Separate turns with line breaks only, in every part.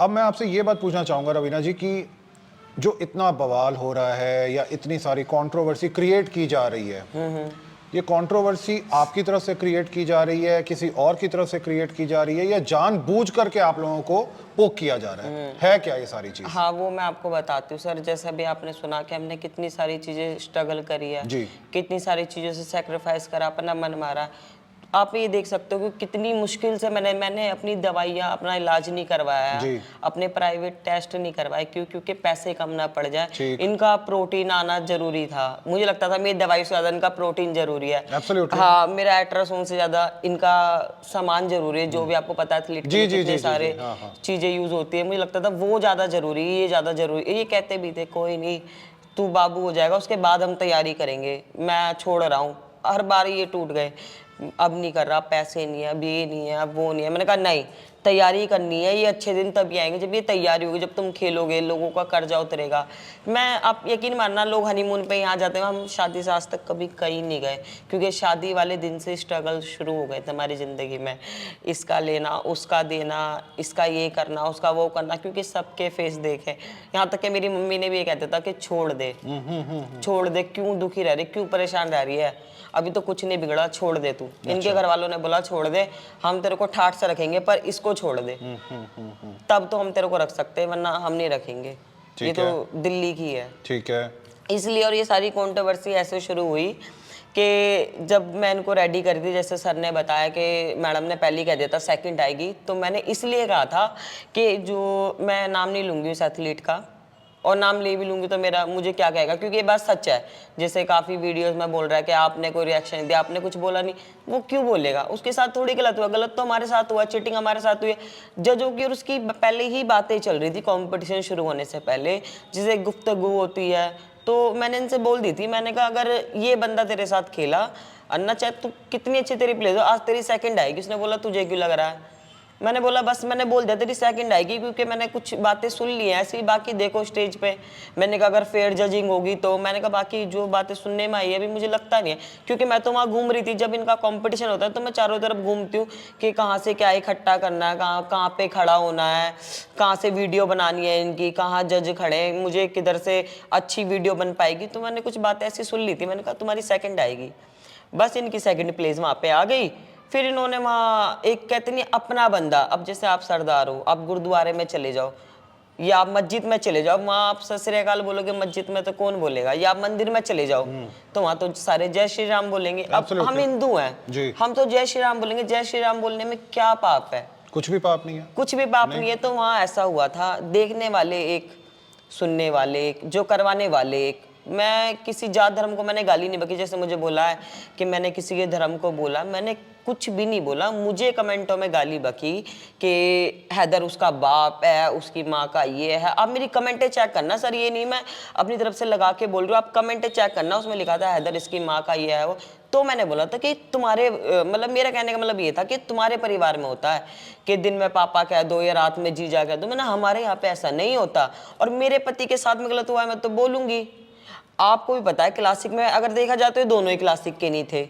अब मैं आपसे ये बात पूछना चाहूँगा रवीना जी कि जो इतना बवाल हो रहा है या इतनी सारी कंट्रोवर्सी क्रिएट की जा रही है, ये कंट्रोवर्सी आपकी तरफ से क्रिएट की जा रही है, किसी और की तरफ से क्रिएट की जा रही है, या जानबूझ करके आप लोगों को पोक किया जा रहा है क्या ये सारी चीज?
हाँ, वो मैं आपको बताती हूँ सर। जैसा भी आपने सुना कि हमने कितनी सारी चीजें स्ट्रगल करी है
जी।
कितनी सारी चीजों से सेक्रीफाइस करा, अपना मन मारा। आप ये देख सकते हो कि कितनी मुश्किल से मैंने अपनी दवाइयाँ, अपना इलाज नहीं करवाया,
जी।
अपने प्राइवेट टेस्ट नहीं करवाए। क्यों? क्योंकि पैसे कम ना पड़ जाए।
ठीक।
इनका प्रोटीन आना जरूरी था। मुझे लगता था मेरी दवाई से ज्यादा इनका प्रोटीन जरूरी है।
Absolutely।
हाँ, मेरा अल्ट्रासाउंड से ज्यादा इनका सामान जरूरी है। जो भी आपको पता है एथलीट
जी,
के
जी,
कितने
जी, जी,
सारे
हाँ, हाँ।
चीजें यूज होती है, मुझे लगता था वो ज्यादा जरूरी है, ये ज्यादा जरूरी है। ये कहते भी थे कोई नहीं, तू बाबू हो जाएगा, उसके बाद हम तैयारी करेंगे, मैं छोड़ रहा हूँ। हर बार ये टूट गए, अब नहीं कर रहा, पैसे नहीं है, अब ये नहीं है, अब वो नहीं है। मैंने कहा नहीं, तैयारी करनी है। ये अच्छे दिन तभी आएंगे जब ये तैयारी होगी, जब तुम खेलोगे, लोगों का कर्जा उतरेगा। मैं, आप यकीन मानना, लोग हनीमून पे यहाँ जाते हैं, हम शादी से आज तक कभी कहीं नहीं गए, क्योंकि शादी वाले दिन से स्ट्रगल शुरू हो गए थे हमारी ज़िंदगी में। इसका लेना, उसका देना, इसका ये करना, उसका वो करना, क्योंकि सबके फेस देखे। यहाँ तक कि मेरी मम्मी ने भी ये कहता था कि छोड़ दे, छोड़ दे, क्यों दुखी रह रही, क्यों परेशान रह रही है, अभी तो कुछ नहीं बिगड़ा, छोड़ दे तू। इनके घर वालों ने बोला छोड़ दे, हम तेरे को ठाठ से रखेंगे, पर इसको छोड़ दे, तब तो हम तेरे को रख सकते हैं, वरना हम नहीं रखेंगे। ये तो दिल्ली की है।
ठीक है।
इसलिए, और ये सारी कंट्रोवर्सी ऐसे शुरू हुई कि जब मैं इनको रेडी करी थी, जैसे सर ने बताया कि मैडम ने पहले कह दिया था सेकंड आएगी, तो मैंने इसलिए कहा था कि जो, मैं नाम नहीं लूंगी उस एथलीट का, और नाम ले भी लूंगी तो मेरा, मुझे क्या कहेगा, क्योंकि ये बात सच है। जैसे काफ़ी वीडियोस में बोल रहा है कि आपने कोई रिएक्शन दिया, आपने कुछ बोला नहीं, वो क्यों बोलेगा? उसके साथ थोड़ी गलत हुआ, गलत तो हमारे साथ हुआ, चीटिंग हमारे साथ हुई है। जजों की और उसकी पहले ही बातें चल रही थी कंपटीशन शुरू होने से पहले, जिसे गुफ्तगू होती है। तो मैंने इनसे बोल दी थी, मैंने कहा अगर ये बंदा तेरे साथ खेला, अन्ना चाहे तू कितनी अच्छी तेरी प्लेयर हो, आज तेरी सेकंड आएगी। उसने बोला तुझे क्यों लग रहा है? मैंने बोला बस, मैंने बोल दिया तेरी सेकंड आएगी, क्योंकि मैंने कुछ बातें सुन ली हैं ऐसी। बाकी देखो स्टेज पे, मैंने कहा अगर फेयर जजिंग होगी तो, मैंने कहा बाकी जो बातें सुनने में आई है अभी मुझे लगता नहीं है, क्योंकि मैं तो वहाँ घूम रही थी। जब इनका कंपटीशन होता है तो मैं चारों तरफ घूमती हूँ कि कहाँ से क्या इकट्ठा करना है, कहाँ कहाँ पे खड़ा होना है, कहाँ से वीडियो बनानी है इनकी, कहाँ जज खड़े हैं, मुझे किधर से अच्छी वीडियो बन पाएगी। तो मैंने कुछ बातें ऐसी सुन ली थी, मैंने कहा तुम्हारी सेकंड आएगी। बस इनकी सेकंड प्लेस वहाँ पे आ गई। फिर इन्होंने वहाँ एक, कहते नहीं, अपना बंदा, अब जैसे आप सरदार हो, आप गुरुद्वारे में चले जाओ या आप मस्जिद में चले जाओ, वहाँ आप सत श्री अकाल बोलोगे मस्जिद में तो कौन बोलेगा, या आप मंदिर में चले जाओ तो वहाँ तो सारे जय श्री राम बोलेंगे। अब हम हिंदू हैं, हम तो जय श्री राम बोलेंगे। जय श्री राम बोलने में क्या पाप है?
कुछ भी पाप नहीं है,
कुछ भी पाप नहीं है। तो वहाँ ऐसा हुआ था, देखने वाले एक, सुनने वाले एक, जो करवाने वाले एक। मैं किसी जात धर्म को मैंने गाली नहीं बकी। जैसे मुझे बोला है कि मैंने किसी के धर्म को बोला, मैंने कुछ भी नहीं बोला। मुझे कमेंटों में गाली बकी कि हैदर उसका बाप है, उसकी माँ का ये है। आप मेरी कमेंटें चेक करना सर, ये नहीं मैं अपनी तरफ से लगा के बोल रही हूँ, आप कमेंटें चेक करना, उसमें लिखा था हैदर इसकी माँ का ये है वो। तो मैंने बोला था कि तुम्हारे, मतलब मेरा कहने का मतलब ये था कि तुम्हारे परिवार में होता है कि दिन में पापा कह दो या रात में जीजा कह दो। मैंने, हमारे यहाँ पे ऐसा नहीं होता, और मेरे पति के साथ में गलत हुआ है मैं तो बोलूंगी। आपको भी पता है क्लासिक में अगर देखा जाए तो ये दोनों ही क्लासिक के नहीं थे,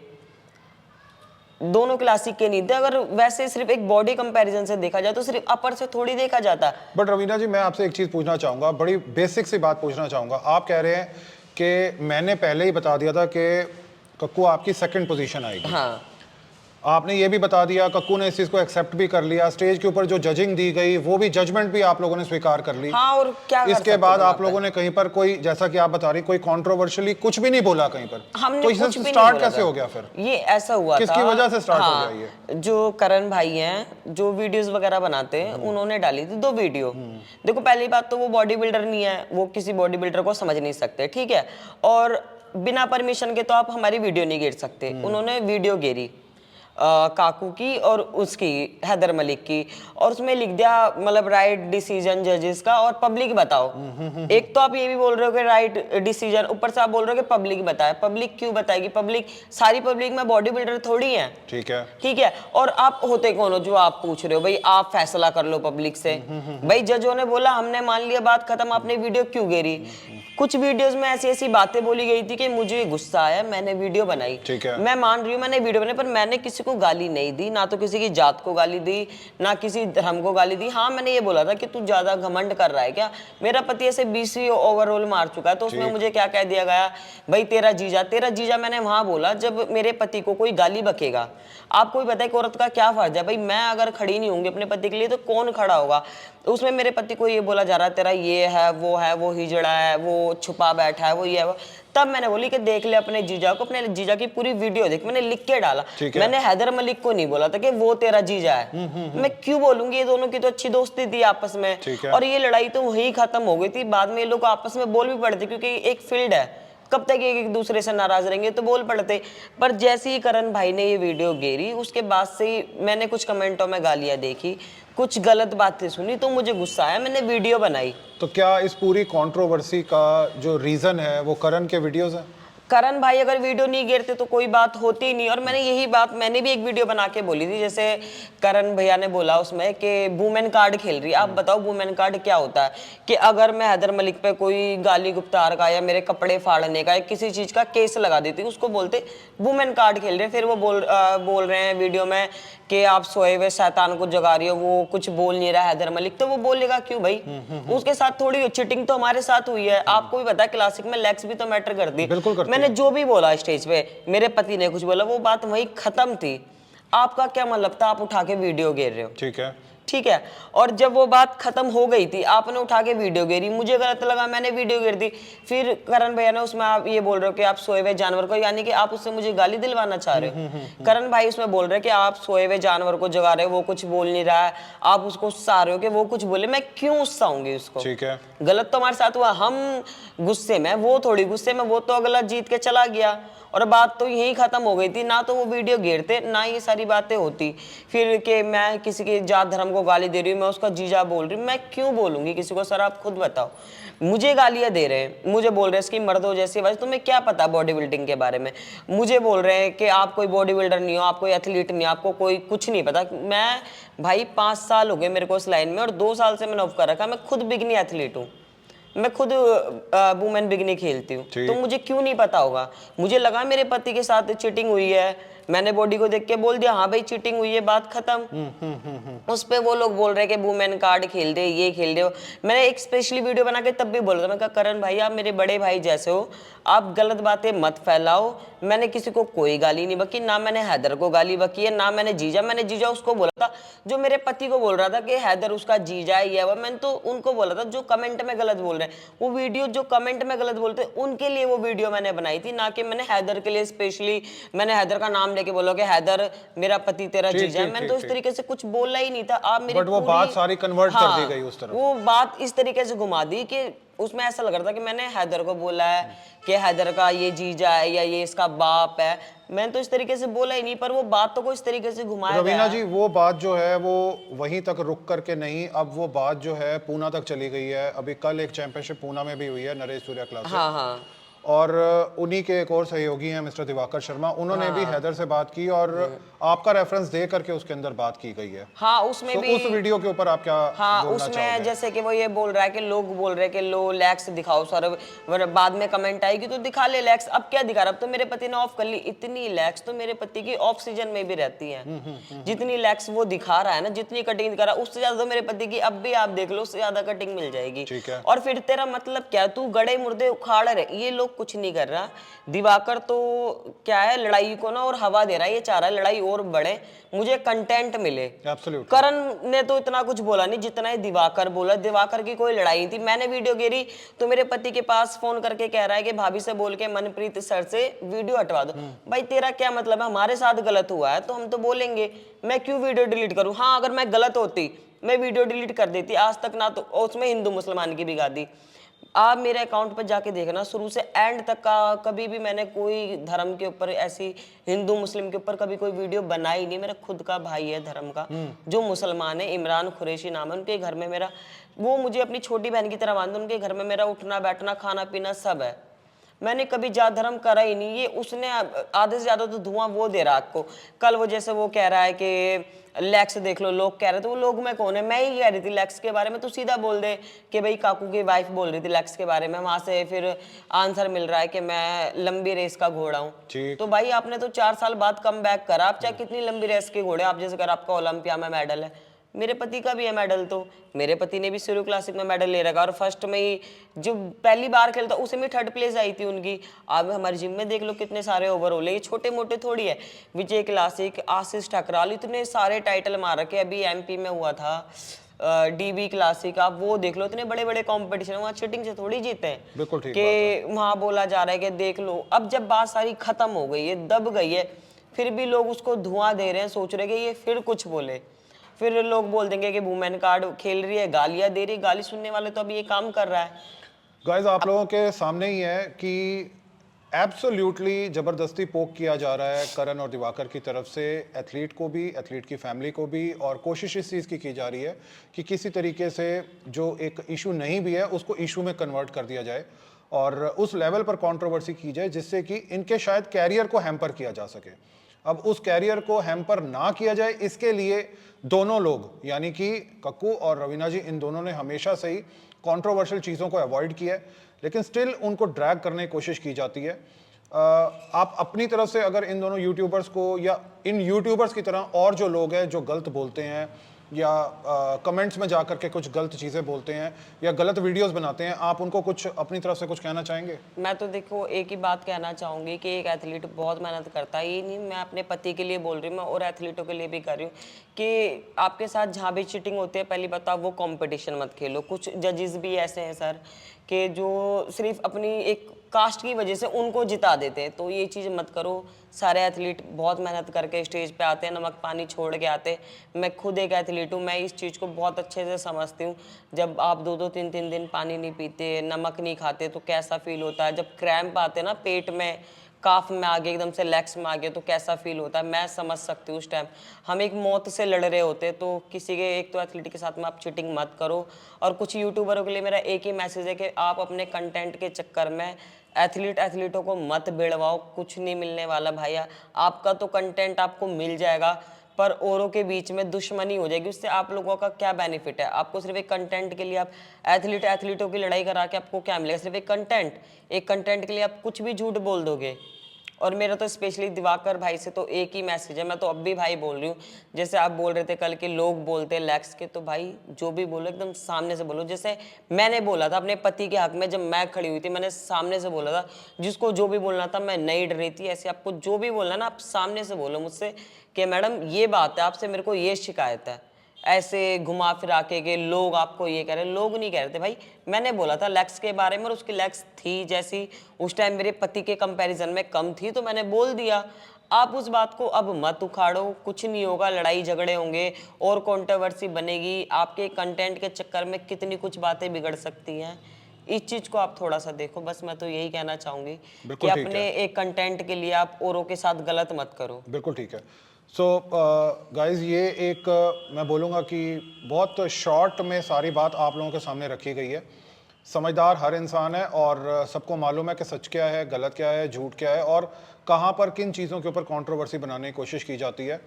दोनों क्लासिक के नहीं थे। अगर वैसे सिर्फ एक बॉडी कंपैरिजन से देखा जाए तो सिर्फ अपर से थोड़ी देखा जाता।
बट रवीना जी, मैं आपसे एक चीज पूछना चाहूंगा, बड़ी बेसिक सी बात पूछना चाहूंगा। आप कह रहे हैं कि मैंने पहले ही बता दिया था कि कक्कू आपकी सेकंड पोजीशन आएगी।
हाँ,
आपने ये भी बता दिया, कक्कू ने इस चीज को एक्सेप्ट भी कर लिया, स्टेज के ऊपर जो जजिंग दी गई वो भी जजमेंट भी आप लोगों ने स्वीकार कर ली।
हाँ, और क्या
इसके बाद आप लोगों ने कहीं पर कोई, जैसा कि आप बता रही, कोई कंट्रोवर्शियली कुछ भी नहीं बोला कहीं पर।
हमने
तो
कुछ भी
स्टार्ट
नहीं
कैसे हो गया फिर?
ये ऐसा हुआ था,
किसकी वजह से स्टार्ट हो गया ये?
जो करण भाई हैं, जो वीडियोस वगैरह बनाते हैं, उन्होंने डाली थी 2 वीडियो। देखो, पहली बात तो वो बॉडी बिल्डर नहीं है, वो किसी बॉडी बिल्डर को समझ नहीं सकते, ठीक है। और बिना परमिशन के तो आप हमारी वीडियो नहीं गिर सकते। उन्होंने वीडियो गिरी काकू की और उसकी, हैदर मलिक की, और उसमें लिख दिया मतलब राइट डिसीजन जजेस का और पब्लिक बताओ। एक तो आप ये भी बोल रहे हो कि राइट डिसीजन, ऊपर से आप बोल रहे हो कि पब्लिक बताए। पब्लिक क्यों बताएगी? पब्लिक, सारी पब्लिक में बॉडी बिल्डर थोड़ी है,
ठीक है,
ठीक है। और आप होते कौन हो जो आप पूछ रहे हो? भाई आप फैसला कर लो पब्लिक से। भाई जजों ने बोला, हमने मान लिया, बात खत्म, आपने वीडियो क्यों गिरी? कुछ वीडियोस में ऐसी ऐसी बातें बोली गई थी कि मुझे गुस्सा आया, मैंने वीडियो बनाई।
ठीक है।
मैं मान रही हूँ मैंने वीडियो बनाई, पर मैंने किसी को गाली नहीं दी, ना तो किसी की जात को गाली दी, ना किसी धर्म को गाली दी। हाँ, मैंने ये बोला था कि तू ज्यादा घमंड कर रहा है क्या। मेरा पति ऐसे 20 ओवरऑल मार चुका है, तो उसमें मुझे क्या कह दिया गया, भाई तेरा जीजा। मैंने वहां बोला जब मेरे पति को कोई गाली बकेगा, आपको भी पता है कि औरत का क्या फर्ज है। भाई मैं अगर खड़ी नहीं होंगी अपने पति के लिए तो कौन खड़ा होगा। तो उसमें मेरे पति को ये बोला जा रहा है तेरा ये है, वो हिजड़ा है, वो छुपा बैठा है, वो ये है वो। तब मैंने बोली कि देख ले अपने जीजा को, अपने जीजा की पूरी वीडियो देख। मैंने लिख के डाला, मैंने हैदर मलिक को नहीं बोला था कि वो तेरा जीजा है। मैं क्यों बोलूंगी, ये दोनों की तो अच्छी दोस्ती थी आपस में, और ये लड़ाई तो वहीं खत्म हो गई थी। बाद में ये लोग आपस में बोल भी पड़ते, क्योंकि एक फील्ड है, कब तक एक दूसरे से नाराज रहेंगे, तो बोल पड़ते। पर जैसे ही करण भाई ने ये वीडियो घेरी, उसके बाद से ही मैंने कुछ कमेंटों में गालियां देखी, कुछ गलत बातें सुनी, तो मुझे गुस्सा आया, मैंने वीडियो बनाई।
तो क्या इस पूरी कंट्रोवर्सी का जो रीजन है वो करण के वीडियोस हैं?
करण भाई अगर वीडियो नहीं गिरते तो कोई बात होती ही नहीं। और मैंने यही बात मैंने भी एक वीडियो बना के बोली थी, जैसे करण भैया ने बोला उसमें कि वुमेन कार्ड खेल रही है। आप बताओ वुमेन कार्ड क्या होता है, कि अगर मैं हैदर मलिक पे कोई गाली गुप्तार का या मेरे कपड़े फाड़ने का या किसी चीज का केस लगा देती, उसको बोलते वुमेन कार्ड खेल रहे हैं। फिर वो बोल रहे हैं वीडियो में कि आप सोए हुए शैतान को जगा रही हो, वो कुछ बोल नहीं रहा हैदर मलिक, तो वो बोलेगा क्यों भाई। उसके साथ थोड़ी चीटिंग तो हमारे साथ हुई है। आपको भी पता है क्लासिक में लेग्स भी तो मैटर करती है। मैंने जो भी बोला स्टेज पे, मेरे पति ने कुछ बोला, वो बात वहीं खत्म थी। आपका क्या मतलब था, आप उठा के वीडियो घेर रहे हो, ठीक है। और जब वो बात खत्म हो गई थी, आपने उठा के वीडियो घेरी, मुझे गलत लगा, मैंने वीडियो घेर दी। फिर करण भैया ने उसमें आप ये बोल रहे हो कि आप सोए हुए जानवर को, यानी कि आप उससे मुझे गाली दिलवाना चाह रहे हो। करण भाई उसमें बोल रहे हैं कि आप सोए हुए जानवर को जगा रहे हो, वो कुछ बोल नहीं रहा है, आप उसको उत्साह रहे हो कि वो कुछ बोले। मैं क्यों उत्साहूंगी उसको,
ठीक है।
गलत तो हमारे साथ हुआ, हम गुस्से में, वो थोड़ी गुस्से में, वो तो अगला जीत के चला गया और बात तो यही खत्म हो गई थी। ना तो वो वीडियो घेरते, ना ये सारी बातें होती। फिर कि मैं किसी के जात धर्म को गाली दे रही हूँ, मैं उसका जीजा बोल रही हूँ, मैं क्यों बोलूंगी किसी को। सर आप खुद बताओ, मुझे गालियां दे रहे हैं, मुझे बोल रहे हैं इसकी मर्दों जैसी आवाज। तुम्हें क्या पता बॉडी बिल्डिंग के बारे में। मुझे बोल रहे हैं कि आप कोई बॉडी बिल्डर नहीं हो, आप कोई एथलीट नहीं हो, आपको कोई कुछ नहीं पता। मैं भाई 5 साल हो गए मेरे को इस लाइन में, और 2 साल से मैंने ऑफ कर रखा। मैं खुद बिगनी एथलीट हूँ, मैं खुद वुमेन बिगनी खेलती हूँ, तो मुझे क्यों नहीं पता होगा। मुझे लगा मेरे पति के साथ चीटिंग हुई है, मैंने बॉडी को देख के बोल दिया हाँ भाई चीटिंग हुई है, बात खत्म। उस पे वो लोग बोल रहे कि वुमेन कार्ड खेल रहे, ये खेल रहे हो। मैंने एक स्पेशली वीडियो बना के तब भी बोला था, मैं कहा करण भाई आप मेरे बड़े भाई जैसे हो, आप गलत बातें मत फैलाओ। मैंने किसी को कोई गाली नहीं बकी, ना मैंने हैदर को गाली बकी है, ना मैंने जीजा उसको बोला था जो मेरे पति को बोल रहा था कि हैदर उसका जीजा ही है। मैंने तो उनको बोला था जो कमेंट में गलत बोल रहे हैं, वो वीडियो जो कमेंट में गलत बोलते हैं उनके लिए वो वीडियो मैंने बनाई थी, ना कि मैंने हैदर के लिए स्पेशली मैंने हैदर का नाम लेके बोला कि हैदर मेरा पति तेरा जीजा है। मैंने तो इस तरीके से कुछ बोला ही नहीं था। आप मेरी
वो बात सारी कन्वर्ट कर दी गई उस तरफ,
वो बात इस तरीके से घुमा दी कि उसमें ऐसा लग रहा था कि मैंने हैदर को बोला है कि हैदर का ये जीजा है या ये इसका बाप है। मैंने तो इस तरीके से बोला ही नहीं, पर वो बात तो को इस तरीके से घुमाया गया।
रवीना जी वो बात जो है वो वहीं तक रुक करके नहीं, अब वो बात जो है पूना तक चली गई है। अभी कल एक चैंपियनशिप पूना में भी हुई है नरेश सूर्या क्लास से।
हाँ।
और उन्हीं के एक और सहयोगी हैं मिस्टर दिवाकर शर्मा, उन्होंने भी हैदर से बात की और आपका रेफरेंस दे करके उसके अंदर बात की गई है।
हाँ उसमें
तो
भी
उस वीडियो के ऊपर आप क्या बोलना
उसमें
चाहोगे?
जैसे कि वो ये बोल रहा है कि लोग बोल रहे हैं कि लो लैक्स दिखाओ सर, बाद में कमेंट आएगी तो दिखा ले लैक्स। अब क्या दिखा रहा, अब तो मेरे पति ने ऑफ कर ली। इतनी लैक्स तो मेरे पति की ऑफ सीजन में भी रहती है। जितनी लैक्स वो दिखा रहा है ना, जितनी कटिंग दिखा रहा है, उससे ज्यादा तो मेरे पति की अब भी आप देख लो, उससे ज्यादा कटिंग मिल जाएगी। और फिर तेरा मतलब क्या, तू गड़े मुर्दे उखाड़ रहे, ये लोग कुछ नहीं कर रहा। दिवाकर तो क्या है, लड़ाई को ना और हवा दे रहा है, ये चाह रहा है लड़ाई और बढ़े, मुझे कंटेंट मिले। करण ने तो इतना कुछ बोला नहीं जितना ही दिवाकर बोला। दिवाकर की कोई लड़ाई नहीं थी। मैंने वीडियो घेरी तो मेरे पति के पास फोन करके कह रहा है कि भाभी से बोल के मनप्रीत सर से वीडियो हटवा दो। भाई तेरा क्या मतलब है, हमारे साथ गलत हुआ है तो हम तो बोलेंगे, मैं क्यों वीडियो डिलीट करूं। हाँ अगर मैं गलत होती मैं वीडियो डिलीट कर देती, आज तक ना तो उसमें हिंदू मुसलमान की भी गादी। आप मेरे अकाउंट पर जाके देखना, शुरू से एंड तक का कभी भी मैंने कोई धर्म के ऊपर ऐसी हिंदू मुस्लिम के ऊपर कभी कोई वीडियो बनाई नहीं। मेरा खुद का भाई है धर्म का जो मुसलमान है, इमरान कुरैशी नाम है, उनके घर में मेरा, वो मुझे अपनी छोटी बहन की तरह मानते हैं। उनके घर में मेरा उठना बैठना खाना पीना सब है। मैंने कभी जात धर्म करा ही नहीं। ये उसने आधे से ज्यादा तो धुआं वो दे रहा आपको। कल वो जैसे वो कह रहा है कि लेक्स देख लो, लोग कह रहे थे, वो लोग में कौन है? मैं ही कह रही थी लेक्स के बारे में, तो सीधा बोल दे कि भाई काकू की वाइफ बोल रही थी लेक्स के बारे में, वहां से फिर आंसर मिल रहा है कि मैं लंबी रेस का घोड़ा हूँ।
ठीक।
तो भाई आपने तो 4 साल बाद कम बैक करा, आप चाहे कितनी लंबी रेस के घोड़े, आप जैसे अगर आपका ओलंपिया में मेडल है, मेरे पति का भी है मेडल, तो मेरे पति ने भी सिरो क्लासिक में मेडल ले रखा, और फर्स्ट में ही जो पहली बार खेलता उसे में 3rd प्लेस आई थी उनकी। अब हमारे जिम में देख लो कितने सारे ओवरऑल है, ये छोटे मोटे थोड़ी है। विजय क्लासिक, आशीष ठकराल, इतने सारे टाइटल मार रखे। अभी एमपी में हुआ था डीबी क्लासिक, आप वो देख लो, इतने बड़े बड़े कंपटीशन, वहाँ चीटिंग से थोड़ी जीते हैं।
बिल्कुल ठीक
कि वहाँ बोला जा रहा है कि देख लो, अब जब बात सारी खत्म हो गई है, दब गई है, फिर भी लोग उसको धुआं दे रहे हैं, सोच रहे हैं कि ये फिर कुछ बोले। फिर लोग बोल देंगे कि वुमेन कार्ड खेल रही है, गालियां दे रही है। गाली सुनने वाले तो अभी ये काम कर रहा है।
गाइस, आप लोगों के सामने ही है कि एब्सोल्युटली ज़बरदस्ती पोक किया जा रहा है करण और दिवाकर की तरफ से, एथलीट को भी, एथलीट की फैमिली को भी, और कोशिश इस चीज़ की जा रही है कि किसी तरीके से जो एक इशू नहीं भी है उसको इशू में कन्वर्ट कर दिया जाए और उस लेवल पर कंट्रोवर्सी की जाए जिससे कि इनके शायद कैरियर को हैम्पर किया जा सके। अब उस कैरियर को हैम्पर ना किया जाए, इसके लिए दोनों लोग यानी कि कक्कू और रवीना जी, इन दोनों ने हमेशा से ही कंट्रोवर्शियल चीज़ों को अवॉइड किया है, लेकिन स्टिल उनको ड्रैग करने की कोशिश की जाती है। आप अपनी तरफ से अगर इन दोनों यूट्यूबर्स को या इन यूट्यूबर्स की तरह और जो लोग हैं जो गलत बोलते हैं या कमेंट्स में जा करके कुछ गलत चीज़ें बोलते हैं या गलत वीडियोस बनाते हैं, आप उनको कुछ अपनी तरफ से कुछ कहना चाहेंगे?
मैं तो देखो एक ही बात कहना चाहूंगी कि एक एथलीट बहुत मेहनत करता है। ये नहीं मैं अपने पति के लिए बोल रही हूँ, मैं और एथलीटों के लिए भी कर रही हूँ कि आपके साथ जहाँ भी चीटिंग होती है, पहली बात आप वो कंपटीशन मत खेलो। कुछ जजेस भी ऐसे हैं सर कि जो सिर्फ अपनी एक कास्ट की वजह से उनको जिता देते हैं, तो ये चीज़ मत करो। सारे एथलीट बहुत मेहनत करके स्टेज पे आते हैं, नमक पानी छोड़ के आते हैं। मैं खुद एक एथलीट हूँ, मैं इस चीज़ को बहुत अच्छे से समझती हूँ। जब आप 2-2 3-3 दिन पानी नहीं पीते, नमक नहीं खाते, तो कैसा फील होता है। जब क्रैम्प आते हैं ना पेट में, काफ में आगे, एकदम से लेग्स में आगे, तो कैसा फील होता है मैं समझ सकती हूँ। उस टाइम हम एक मौत से लड़ रहे होते हैं। तो किसी के एक तो एथलीट के साथ में आप चीटिंग मत करो। और कुछ यूट्यूबरों के लिए मेरा एक ही मैसेज है कि आप अपने कंटेंट के चक्कर में एथलीटों को मत भिड़वाओ। कुछ नहीं मिलने वाला भैया, आपका तो कंटेंट आपको मिल जाएगा, पर औरों के बीच में दुश्मनी हो जाएगी। उससे आप लोगों का क्या बेनिफिट है? आपको सिर्फ एक कंटेंट के लिए आप एथलीटों की लड़ाई करा के आपको क्या मिलेगा? सिर्फ एक कंटेंट के लिए आप कुछ भी झूठ बोल दोगे। और मेरा तो स्पेशली दिवाकर भाई से तो एक ही मैसेज है, मैं तो अब भी भाई बोल रही हूँ। जैसे आप बोल रहे थे कल के लोग बोलते हैं लैक्स के, तो भाई जो भी बोलो एकदम सामने से बोलो। जैसे मैंने बोला था अपने पति के हक में, जब मैं खड़ी हुई थी मैंने सामने से बोला था। जिसको जो भी बोलना था मैं नहीं डर रही थी। ऐसे आपको जो भी बोलना ना, आप सामने से बोलो मुझसे कि मैडम ये बात है, आपसे मेरे को ये शिकायत है। ऐसे घुमा फिरा के लोग आपको ये कह रहे, लोग नहीं कह रहे थे भाई, मैंने बोला था लेग्स के बारे में, और उसकी लेग्स थी जैसी उस टाइम मेरे पति के कंपैरिजन में कम थी, तो मैंने बोल दिया। आप उस बात को अब मत उखाड़ो, कुछ नहीं होगा, लड़ाई झगड़े होंगे और कंट्रोवर्सी बनेगी। आपके कंटेंट के चक्कर में कितनी कुछ बातें बिगड़ सकती हैं। इस चीज को आप थोड़ा सा देखो, बस मैं तो यही कहना चाहूंगी कि
बिल्कुल ठीक
अपने
है।
एक कंटेंट के लिए आप औरों के साथ गलत मत करो।
बिल्कुल ठीक है। सो गाइस, ये एक मैं बोलूँगा कि बहुत शॉर्ट में सारी बात आप लोगों के सामने रखी गई है। समझदार हर इंसान है और सबको मालूम है कि सच क्या है, गलत क्या है, झूठ क्या है और कहाँ पर किन चीज़ों के ऊपर कंट्रोवर्सी बनाने की कोशिश की जाती है।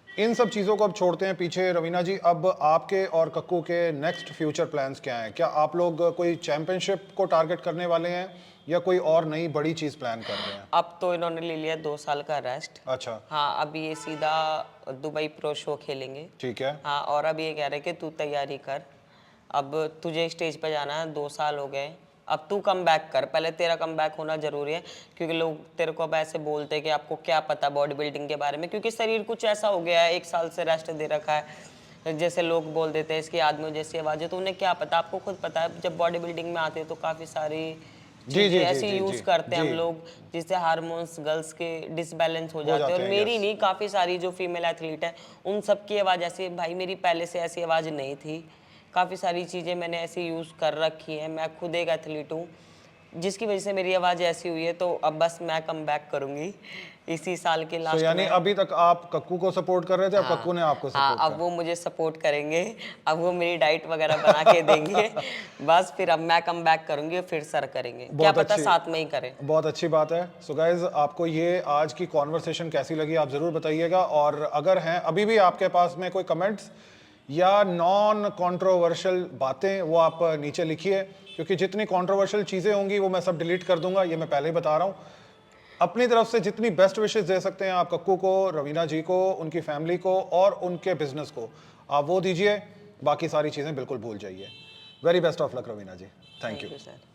इन सब चीज़ों को अब छोड़ते हैं पीछे। रवीना जी, अब आपके और कक्कू के नेक्स्ट फ्यूचर प्लान्स क्या हैं? क्या आप लोग कोई चैंपियनशिप को टारगेट करने वाले हैं या कोई और नई बड़ी चीज़ प्लान कर रहे हैं?
अब तो इन्होंने ले लिया 2 साल का रेस्ट।
अच्छा,
हाँ, अब ये सीधा दुबई प्रो शो खेलेंगे।
ठीक है।
हाँ, और अब ये कह रहे कि तू तैयारी कर, अब तुझे स्टेज पे जाना है, 2 साल हो गए, अब तू कम बैक कर। पहले तेरा कम बैक होना जरूरी है, क्योंकि लोग तेरे को अब ऐसे बोलते हैं कि आपको क्या पता बॉडी बिल्डिंग के बारे में, क्योंकि शरीर कुछ ऐसा हो गया है, 1 साल से रेस्ट दे रखा है। जैसे लोग बोल देते हैं इसकी आदमियों जैसी आवाज़ है, तो उन्हें क्या पता, आपको खुद पता है। जब बॉडी बिल्डिंग में आते हैं तो काफ़ी सारी
जी जी
चीजें
जी
ऐसी
जी
यूज
जी
करते हैं
जी
हम लोग, जिससे हार्मोन्स गर्ल्स के डिसबैलेंस हो जाते हैं।
जाते
और
हैं,
मेरी
यस।
नहीं, काफी सारी जो फीमेल एथलीट है उन सबकी आवाज ऐसी है। भाई मेरी पहले से ऐसी आवाज नहीं थी, काफी सारी चीजें मैंने ऐसी यूज कर रखी है। मैं खुद एक एथलीट हूँ, जिसकी वजह से मेरी आवाज़ ऐसी हुई है, तो अब बस मैं कम बैक करूंगी इसी साल के
तो
लास्ट
यानी
में।
अभी तक आप कक्कू को सपोर्ट कर रहे थे, अब कक्कू ने आपको
हाँ,
सपोर्ट
अब वो मुझे सपोर्ट करेंगे, अब वो मेरी डाइट वगैरह बना के देंगे। बस फिर अब मैं कम बैक करूंगी, फिर सर करेंगे, क्या
बहुत
पता
अच्छी-
साथ में ही करें।
बहुत अच्छी बात है। सो गाइज, आपको ये आज की कॉन्वर्सेशन कैसी लगी आप ज़रूर बताइएगा, और अगर हैं अभी भी आपके पास में कोई कमेंट्स या नॉन कंट्रोवर्शियल बातें, वो आप नीचे लिखिए, क्योंकि जितनी कंट्रोवर्शियल चीज़ें होंगी वो मैं सब डिलीट कर दूंगा, ये मैं पहले ही बता रहा हूँ। अपनी तरफ से जितनी बेस्ट विशेस दे सकते हैं आप कक्कू को, रवीना जी को, उनकी फैमिली को और उनके बिजनेस को, आप वो दीजिए। बाकी सारी चीज़ें बिल्कुल भूल जाइए। Very best of luck Raveena ji. Thank you.
Sir.